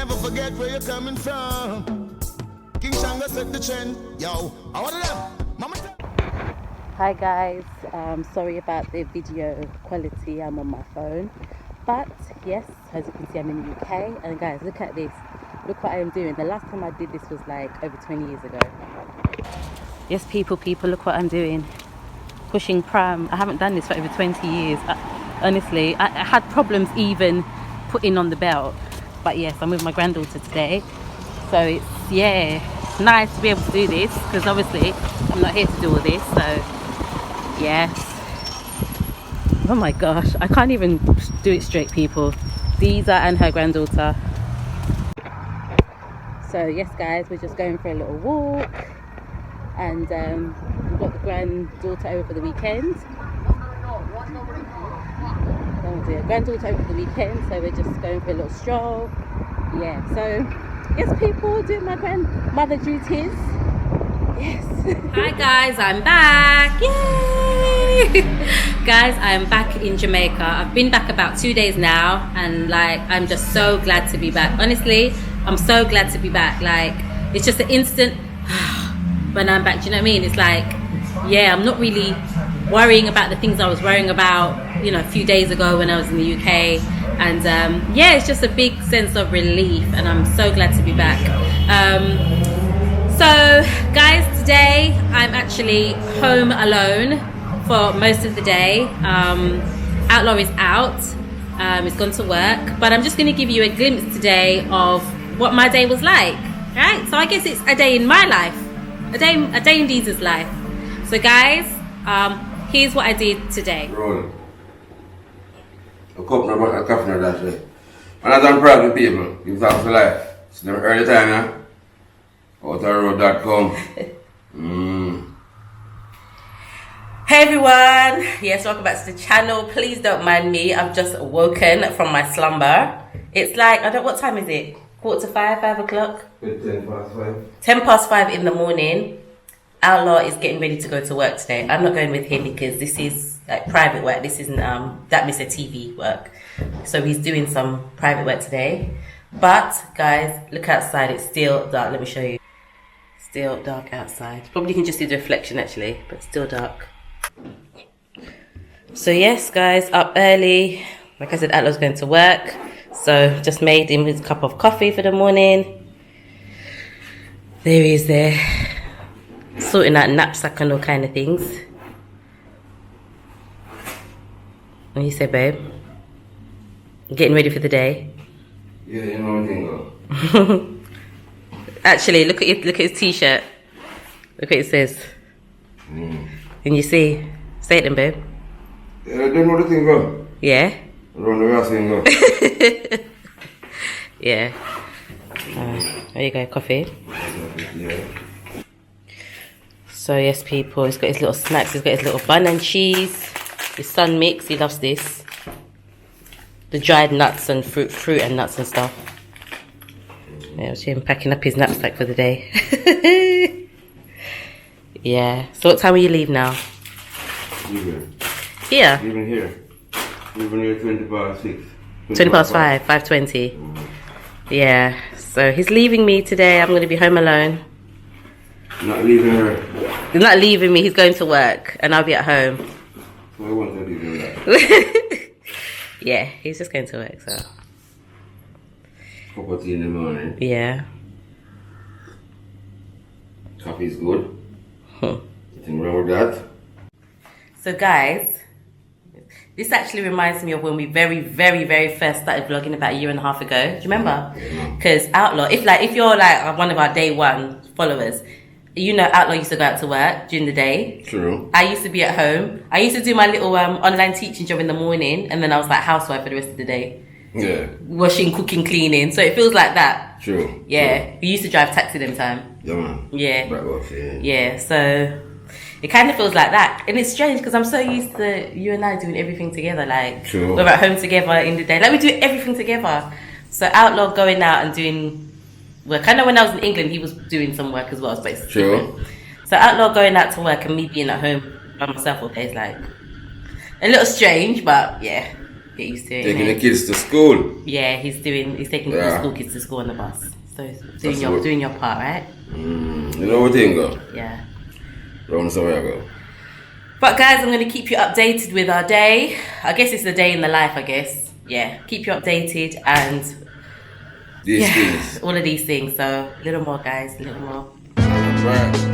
never forget where you're coming from. King Shanga set the trend. Yo, I want them. Mama. Hi guys, sorry about the video quality. I'm on my phone, but yes, as you can see, I'm in the UK. And guys, look at this. Look what I am doing. The last time I did this was like over 20 years ago. Yes, people, look what I'm doing. Pushing pram. I haven't done this for over 20 years. Honestly, I had problems even putting on the belt. But yes, I'm with my granddaughter today. So it's, yeah, nice to be able to do this, because obviously I'm not here to do all this. So yes. Oh my gosh, I can't even do it straight, people. Deezer and her granddaughter. So yes guys, we're just going for a little walk, and we've got the granddaughter over for the weekend. Oh dear, granddaughter over for the weekend, so we're just going for a little stroll. Yeah, so yes people, doing my grandmother duties. Yes. Hi guys, I'm back. Yay! Guys, I'm back in Jamaica. I've been back about 2 days now, and like I'm just so glad to be back. Honestly, I'm so glad to be back. Like, it's just an instant when I'm back, do you know what I mean? It's like, yeah, I'm not really worrying about the things I was worrying about, you know, a few days ago when I was in the UK. And yeah, it's just a big sense of relief, and I'm so glad to be back. So guys, today I'm actually home alone for most of the day. Outlaw is out, he's gone to work, but I'm just going to give you a glimpse today of what my day was like, right? So I guess it's a day in my life, a day in Deezer's life. So guys, here's what I did today. Roll. A cup of coffee now, that's it. And as I'm proud of people, give thanks for life. It's never early time, yeah? Outerroad.com. Hey everyone, yes, welcome back to the channel. Please don't mind me, I've just woken from my slumber. It's like, I don't, what time is it? 4:45, 5 o'clock? 10 past 5. 10 past 5 in the morning. Outlaw is getting ready to go to work today. I'm not going with him because this is like private work. This isn't datmisehtv work. So he's doing some private work today. But guys, look outside, it's still dark. Let me show you. Still dark outside. Probably you can just see the reflection actually, but still dark. So yes guys, up early. Like I said, Outlaw's going to work. So just made him his cup of coffee for the morning. There he is there. Sorting out knapsack and all kind of things. What do you say, babe? Getting ready for the day? Yeah, you know what I think. Actually, look at his t-shirt. Look what it says. Can you see? Say it then, babe. Yeah, I don't know the thing, bro. Yeah? Around the house thing, bro. Yeah. There you go, coffee. Yeah. So yes, people, he's got his little snacks. He's got his little bun and cheese. His son mix, he loves this. The dried nuts and fruit and nuts and stuff. Yeah, I was him packing up his knapsack for the day. Yeah. So what time will you leave now? Leaving. Here? Leaving here. Leaving here 20 past 6. 20 past 5, 5:20. Yeah. So he's leaving me today. I'm going to be home alone. Not leaving her. He's not leaving me. He's going to work, and I'll be at home. So I want to leave her that. Yeah, he's just going to work, so. Cup of tea in the morning. Yeah. Coffee is good. Nothing wrong with that. So guys, this actually reminds me of when we very first started vlogging about a year and a half ago. Do you remember? Because Outlaw, if you're like one of our day one followers, you know Outlaw used to go out to work during the day. True. I used to be at home. I used to do my little online teaching job in the morning, and then I was like housewife for the rest of the day. Yeah. Washing, cooking, cleaning. So it feels like that. True. Yeah. True. We used to drive taxi them time. Yeah, man. Yeah. Right, well, yeah. Yeah, so it kind of feels like that. And it's strange because I'm so used to you and I doing everything together. Like, True. We're at home together in the day. Like, we do everything together. So Outlaw going out and doing work. I know when I was in England, he was doing some work as well. But it's different. So Outlaw going out to work and me being at home by myself all day is like a little strange, but yeah. get used to it. Taking the kids to school. Yeah, he's taking the school kids to school on the bus. So doing your part, right? You know what thing go? Yeah. Round somewhere I go. But guys, I'm going to keep you updated with our day. I guess it's the day in the life, I guess. Yeah, keep you updated and These things. all of these things. So a little more, guys, a little more. Right.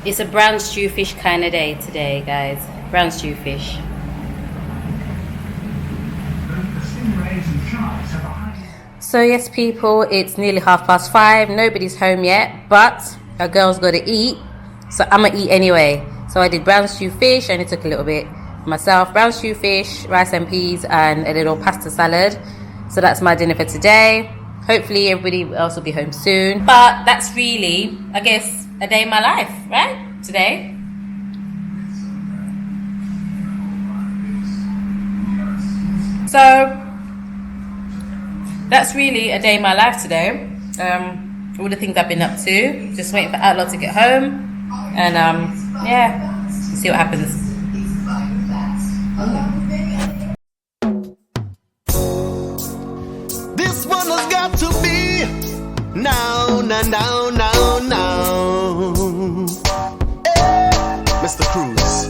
It's a brown stew fish kind of day today, guys. Brown stew fish. So yes, people, it's nearly 5:30. Nobody's home yet, but our girl's got to eat. So I'm going to eat anyway. So I did brown stew fish, and it took a little bit myself. Brown stew fish, rice and peas, and a little pasta salad. So that's my dinner for today. Hopefully everybody else will be home soon. But that's really, I guess, a day in my life, right? Today. So that's really a day in my life today. All the things I've been up to. Just waiting for Outlaw to get home. And yeah, see what happens. This one has got to be now. Hey, Mr. Cruz.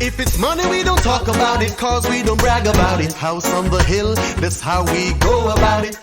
If it's money, we don't talk about it, cause we don't brag about it. House on the hill, that's how we go about it.